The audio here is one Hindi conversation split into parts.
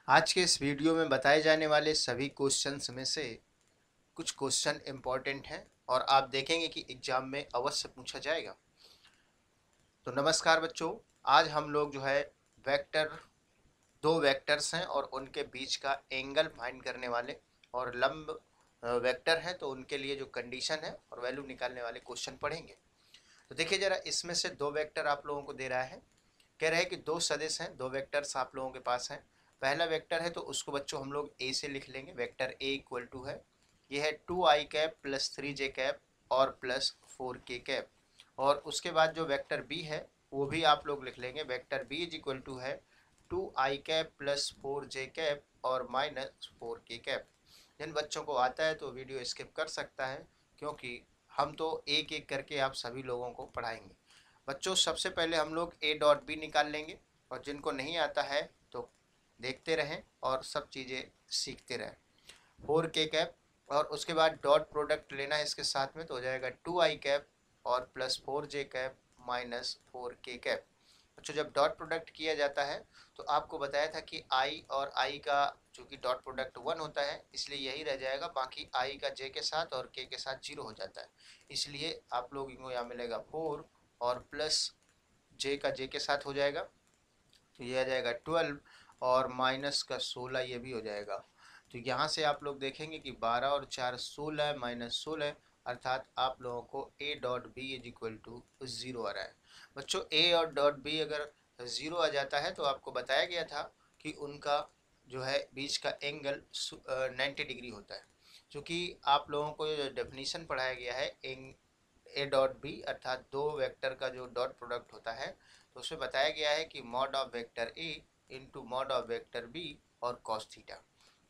आज के इस वीडियो में बताए जाने वाले सभी क्वेश्चंस में से कुछ क्वेश्चन इम्पॉर्टेंट हैं और आप देखेंगे कि एग्जाम में अवश्य पूछा जाएगा। तो नमस्कार बच्चों, आज हम लोग जो है वेक्टर, दो वेक्टर्स हैं और उनके बीच का एंगल फाइंड करने वाले और लंब वेक्टर हैं तो उनके लिए जो कंडीशन है और वैल्यू निकालने वाले क्वेश्चन पढ़ेंगे। तो देखिए जरा, इसमें से दो वेक्टर आप लोगों को दे रहा है, कह रहे हैं कि दो सदिश हैं, दो वेक्टर्स आप लोगों के पास हैं। पहला वेक्टर है तो उसको बच्चों हम लोग ए से लिख लेंगे। वेक्टर ए इक्वल टू है, ये है 2i cap plus 3j cap और प्लस 4k कैप। और उसके बाद जो वेक्टर बी है वो भी आप लोग लिख लेंगे। Vector b is equal to है 2i cap plus 4j cap और माइनस 4k कैप। जिन बच्चों को आता है तो वीडियो स्किप कर सकता है, क्योंकि हम तो एक एक करके आप सभी लोगों को पढ़ाएंगे। बच्चों सबसे पहले हम लोग ए डॉट बी निकाल लेंगे, और जिनको नहीं आता है तो देखते रहें और सब चीज़ें सीखते रहें। 4k कैप और उसके बाद डॉट प्रोडक्ट लेना है इसके साथ में, तो हो जाएगा 2i कैप और plus 4j cap minus 4k cap. अच्छा, जब डॉट प्रोडक्ट किया जाता है तो आपको बताया था कि i और i का चूँकि डॉट प्रोडक्ट 1 होता है इसलिए यही रह जाएगा, बाकी i का j के साथ और k के साथ 0 हो जाता है। इसलिए आप लोगों को यहाँ मिलेगा 4 और प्लस j का j के साथ हो जाएगा, तो ये आ जाएगा 12 और माइनस का 16 ये भी हो जाएगा। तो यहाँ से आप लोग देखेंगे कि 12 और 4 16 माइनस 16, अर्थात आप लोगों को a dot b is equal to 0 आ रहा है। बच्चों ए और डॉट बी अगर 0 आ जाता है तो आपको बताया गया था कि उनका जो है बीच का एंगल 90 डिग्री होता है। क्योंकि आप लोगों को जो डेफिनीशन पढ़ाया गया है ए डॉट बी अर्थात दो वेक्टर का जो डॉट प्रोडक्ट होता है, तो उसमें बताया गया है कि mod of vector a into mod of vector b और कॉस थीटा।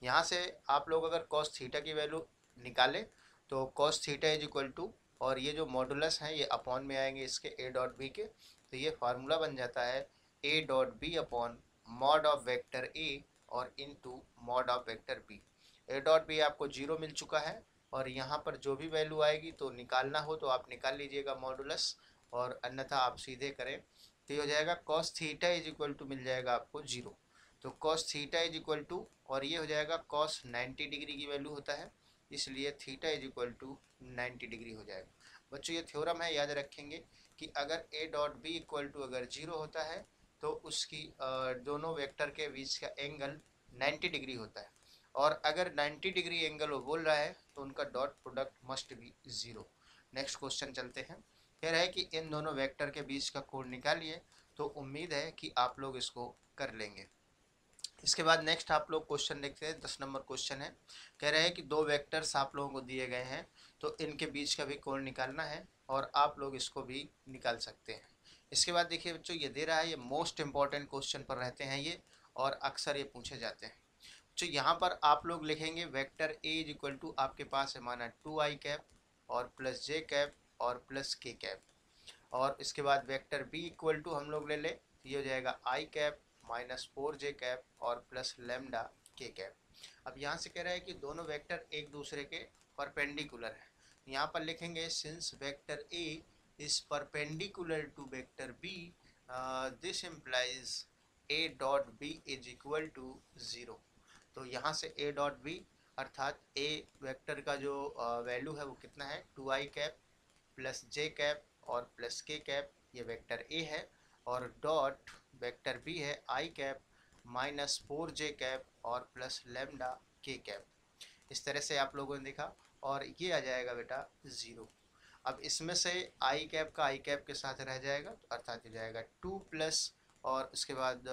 यहाँ से आप लोग अगर कॉस थीटा की वैल्यू निकालें तो cos theta is equal to, और ये जो मॉडुलस हैं ये अपॉन में आएंगे इसके ए डॉट बी के, तो ये फार्मूला बन जाता है A dot B upon mod of vector A और into mod of vector B. A dot B आपको 0 मिल चुका है और यहाँ पर जो भी वैल्यू आएगी तो निकालना हो तो आप निकाल लीजिएगा मॉडुलस, और अन्यथा आप सीधे करें तो ये हो जाएगा cos theta is equal to मिल जाएगा आपको 0। तो cos theta is equal to, और ये हो जाएगा कॉस 90 डिग्री की वैल्यू होता है, इसलिए theta is equal to 90 degree हो जाएगा। बच्चों ये थ्योरम है, याद रखेंगे कि अगर a dot b equal to अगर 0 होता है तो उसकी दोनों वेक्टर के बीच का एंगल 90 डिग्री होता है, और अगर 90 डिग्री एंगल वो बोल रहा है तो उनका dot product must be 0। Next question चलते हैं। कह रहा है कि इन दोनों वेक्टर के बीच का कोण निकालिए, तो उम्मीद है कि आप लोग इसको कर लेंगे। इसके बाद नेक्स्ट आप लोग क्वेश्चन देखते हैं, 10 नंबर क्वेश्चन है। कह रहे हैं कि दो वेक्टर्स आप लोगों को दिए गए हैं तो इनके बीच का भी कोण निकालना है, और आप लोग इसको भी निकाल सकते हैं। इसके बाद देखिए बच्चों, ये दे रहा है, ये मोस्ट इंपॉर्टेंट क्वेश्चन पर रहते हैं ये, और अक्सर ये पूछे जाते हैं। तो यहाँ पर आप लोग लिखेंगे vector A is equal to, आपके पास है माना 2i कैप और प्लस j कैप और प्लस k कैप, और इसके बाद वेक्टर बी इक्वल टू हम लोग ले ले तो ये हो जाएगा i cap minus 4j cap और प्लस लेमडा k कैप। अब यहाँ से कह रहा है कि दोनों वेक्टर एक दूसरे के परपेंडिकुलर है, यहाँ पर लिखेंगे since vector A is perpendicular to vector B, this implies a dot b is equal to 0। तो यहाँ से ए डॉट बी अर्थात ए वेक्टर का जो वैल्यू है वो कितना है 2i cap plus j cap और प्लस k कैप, ये वेक्टर ए है, और डॉट वेक्टर बी है i cap minus 4j cap और प्लस लेमडा k कैप। इस तरह से आप लोगों ने देखा, और ये आ जाएगा बेटा 0। अब इसमें से आई कैप का आई कैप के साथ रह जाएगा, तो अर्थात हो जाएगा 2 प्लस, और उसके बाद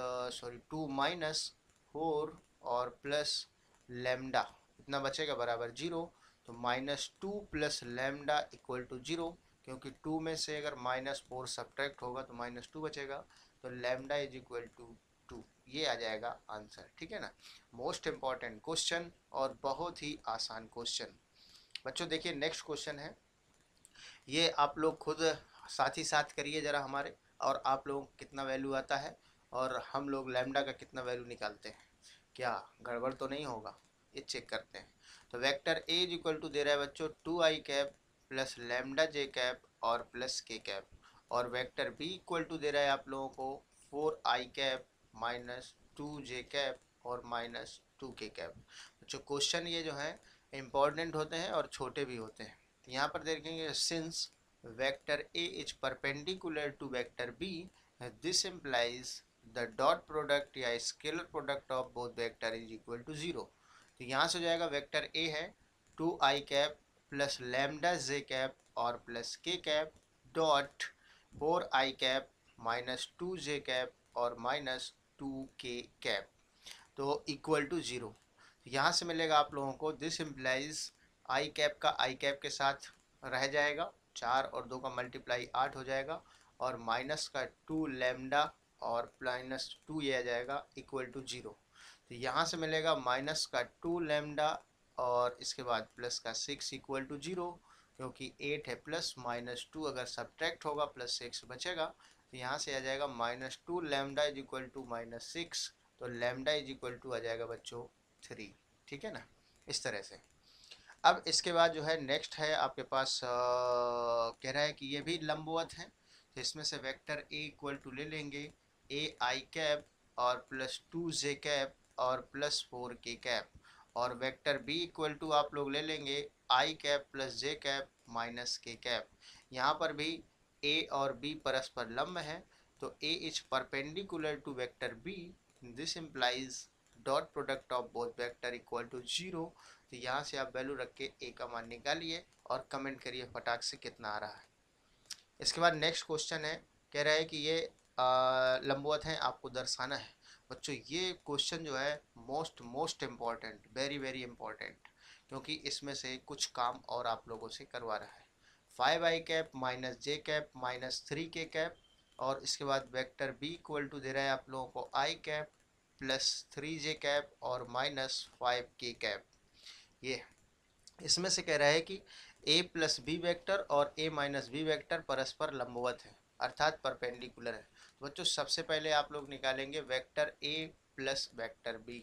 2 माइनस 4 और प्लस लेमडा, इतना बचेगा बराबर 0। तो -2 प्लस लेमडा इक्वल टू 0, क्योंकि 2 में से अगर -4 सब्ट्रैक्ट होगा तो -2 बचेगा, तो लेमडा इज इक्वल टू 2, ये आ जाएगा आंसर। ठीक है ना, मोस्ट इम्पॉर्टेंट क्वेश्चन और बहुत ही आसान क्वेश्चन। बच्चों देखिए नेक्स्ट क्वेश्चन है, ये आप लोग खुद साथ ही साथ करिए ज़रा हमारे, और आप लोगों को कितना वैल्यू आता है और हम लोग लैम्डा का कितना वैल्यू निकालते हैं, क्या गड़बड़ तो नहीं होगा, ये चेक करते हैं। तो vector A is equal to दे रहा है बच्चों 2i cap plus lambda j cap और प्लस k कैप, और वेक्टर बी इक्वल टू दे रहा है आप लोगों को 4i cap minus 2j cap और माइनस 2k कैप। जो क्वेश्चन ये जो है इम्पॉर्टेंट होते हैं और छोटे भी होते हैं। तो यहाँ पर देखेंगे since vector A is perpendicular to vector B, this implies the dot product या scalar product of both vector is equal to 0। तो यहाँ से हो जाएगा वेक्टर ए है 2i कैप प्लस लैम्डा जे कैप और प्लस के cap dot 4i cap minus 2j cap और माइनस 2k कैप, तो इक्वल टू 0। यहाँ से मिलेगा आप लोगों को दिस इम्प्लाइज आई कैप का आई कैप के साथ रह जाएगा, 4 और 2 का मल्टीप्लाई 8 हो जाएगा, और माइनस का 2 लैम्डा और माइनस 2 ये आ जाएगा इक्वल टू 0। तो यहाँ से मिलेगा माइनस का 2 लैम्डा और इसके बाद प्लस का 6 इक्वल टू 0, क्योंकि 8 है प्लस माइनस 2 अगर सब्ट्रैक्ट होगा प्लस 6 बचेगा, तो यहाँ से आ जाएगा minus 2 lambda is equal to minus 6, तो लैम्डा इज इक्वल टू आ जाएगा बच्चों 3। ठीक है ना, इस तरह से। अब इसके बाद जो है नेक्स्ट है आपके पास कह रहा है कि ये भी लंबवत है, तो इसमें से वेक्टर ए इक्वल टू ले लेंगे ए आई कैप और प्लस 2j कैप और प्लस 4k कैप, और वेक्टर बी इक्वल टू आप लोग ले लेंगे आई कैप प्लस जे कैप माइनस के कैप। यहाँ पर भी ए और बी परस्पर लंब है, तो A is perpendicular to vector B, this implies dot product of both vector equal to 0। तो यहाँ से आप वैल्यू रख के ए का मान निकालिए और कमेंट करिए फटाक से कितना आ रहा है। इसके बाद नेक्स्ट क्वेश्चन है, कह रहा है कि ये लंबवत है, आपको दर्शाना है। बच्चों ये क्वेश्चन जो है most important, very very important, क्योंकि इसमें से कुछ काम और आप लोगों से करवा रहा है। 5i cap minus j cap minus 3k cap, और इसके बाद वेक्टर बी इक्वल टू दे रहा है आप लोगों को आई कैप प्लस 3j कैप और माइनस 5k कैप। ये इसमें से कह रहा है कि a प्लस बी वेक्टर और a माइनस बी वेक्टर परस्पर लंबवत है, अर्थात परपेंडिकुलर है। तो बच्चों सबसे पहले आप लोग निकालेंगे vector a plus vector b।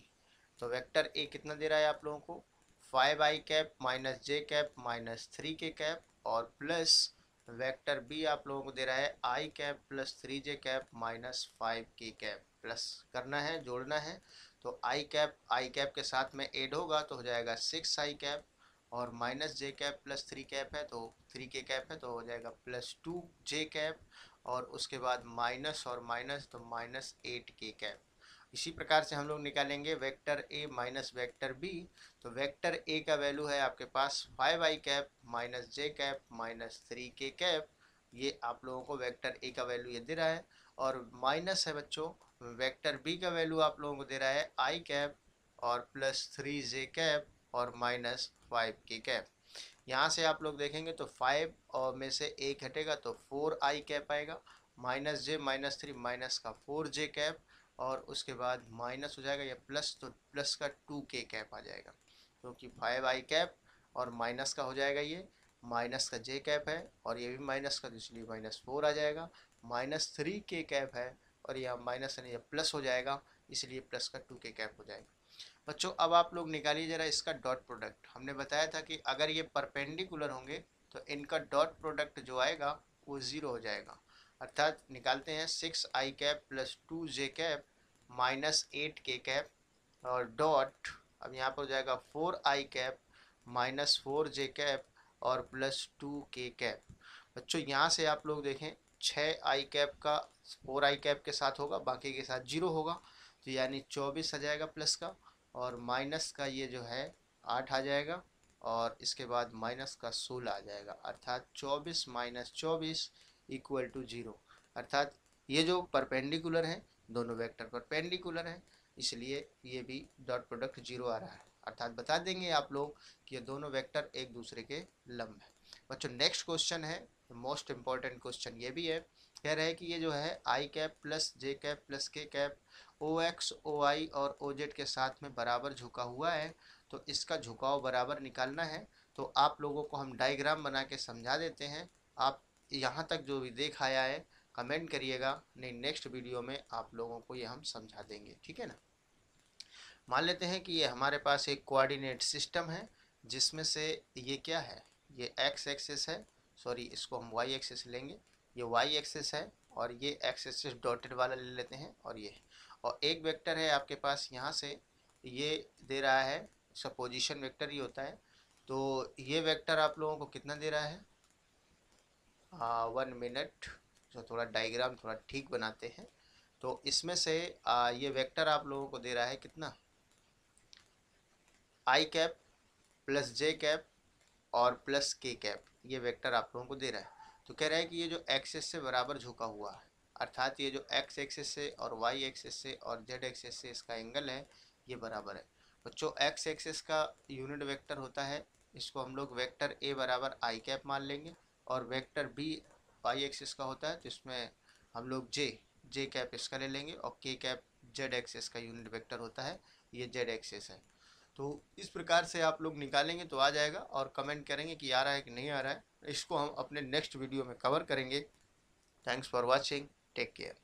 तो वेक्टर a कितना दे रहा है आप लोगों को 5i cap minus j cap minus 3k cap, और प्लस वेक्टर b आप लोगों को दे रहा है i cap plus 3j cap minus 5k cap. Plus करना है, जोड़ना है, तो आई कैप के साथ में ऐड होगा तो हो जाएगा 6i कैप, और minus j cap plus 3 cap है तो 3k कैप है तो हो जाएगा प्लस 2j कैप, और उसके बाद माइनस और माइनस तो माइनस 8k कैप। इसी प्रकार से हम लोग निकालेंगे vector a minus vector b. तो वेक्टर ए का वैल्यू है आपके पास 5i cap minus j cap minus 3k cap, ये आप लोगों को वेक्टर ए का वैल्यू ये दे रहा है। और माइनस है बच्चों वेक्टर बी का वैल्यू आप लोगों को दे रहा है आई कैप और प्लस 3j कैप और माइनस 5k कैप। यहाँ से आप लोग देखेंगे तो 5 और में से एक हटेगा तो 4i कैप आएगा, माइनस जे माइनस 3 माइनस का 4j कैप, और उसके बाद माइनस हो जाएगा या प्लस, तो प्लस का 2k कैप आ जाएगा, क्योंकि 5i कैप और माइनस का हो जाएगा ये माइनस का j कैप है, और ये भी माइनस का, इसलिए माइनस 4 आ जाएगा, माइनस 3k कैप है, और यह माइनस नहीं प्लस हो जाएगा, इसलिए प्लस का 2k कैप हो जाएगा। बच्चों अब आप लोग निकालिए जरा इसका डॉट प्रोडक्ट। हमने बताया था कि अगर ये परपेंडिकुलर होंगे तो इनका डॉट प्रोडक्ट जो आएगा वो 0 हो जाएगा, अर्थात निकालते हैं 6i cap plus 2j cap minus 8k cap, और डॉट अब यहाँ पर हो जाएगा 4i cap minus 4j cap और प्लस 2k कैप। बच्चों यहाँ से आप लोग देखें 6i कैप का 4i कैप के साथ होगा, बाकी के साथ 0 होगा, तो यानी 24 आ जाएगा प्लस का, और माइनस का ये जो है 8 आ जाएगा, और इसके बाद माइनस का 16 आ जाएगा, अर्थात 24 माइनस 24 इक्वल टू 0। अर्थात ये जो परपेंडिकुलर है, दोनों वेक्टर परपेंडिकुलर है, इसलिए ये भी डॉट प्रोडक्ट 0 आ रहा है, अर्थात बता देंगे आप लोग कि ये दोनों वेक्टर एक दूसरे के लंब है। बच्चों नेक्स्ट क्वेश्चन है, मोस्ट इम्पॉर्टेंट क्वेश्चन ये भी है, कह रहे हैं कि ये जो है आई कैप प्लस जे कैप प्लस के कैप ओ एक्स ओ आई और ओ जेड के साथ में बराबर झुका हुआ है, तो इसका झुकाव बराबर निकालना है। तो आप लोगों को हम डायग्राम बना के समझा देते हैं, आप यहाँ तक जो भी देख आया है कमेंट करिएगा, नहीं नेक्स्ट वीडियो में आप लोगों को ये हम समझा देंगे, ठीक है ना। मान लेते हैं कि ये हमारे पास एक कोऑर्डिनेट सिस्टम है, जिसमें से ये क्या है, ये एक्स एक्सिस है, सॉरी इसको हम वाई एक्सिस लेंगे, ये वाई एक्सिस है, और ये एक्स एक्सिस डॉटेड वाला ले लेते हैं, और ये और एक वेक्टर है आपके पास यहाँ से ये दे रहा है, इसका पोजीशन वेक्टर ही होता है। तो ये वेक्टर आप लोगों को कितना दे रहा है, 1 मिनट। तो थोड़ा डायग्राम थोड़ा ठीक बनाते हैं। तो इसमें से ये वेक्टर आप लोगों को दे रहा है कितना, आई कैप प्लस जे कैप और प्लस के कैप, ये वेक्टर आप लोगों को दे रहा है। तो कह रहा है कि ये जो एक्सिस से बराबर झुका हुआ है, अर्थात ये जो एक्स एक्सिस से और वाई एक्सिस से और जेड एक्सिस से इसका एंगल है, ये बराबर है। बच्चों एक्स एक्सिस का यूनिट वेक्टर होता है, इसको हम लोग वेक्टर ए बराबर आई कैप मान लेंगे, और वेक्टर बी वाई एक्सिस का होता है, तो इसमें हम लोग जे कैप इसका ले लेंगे, और के कैप जेड एक्सिस का यूनिट वेक्टर होता है, ये जेड एक्सिस है। तो इस प्रकार से आप लोग निकालेंगे तो आ जाएगा, और कमेंट करेंगे कि आ रहा है कि नहीं आ रहा है। इसको हम अपने नेक्स्ट वीडियो में कवर करेंगे। Thanks for watching, take care.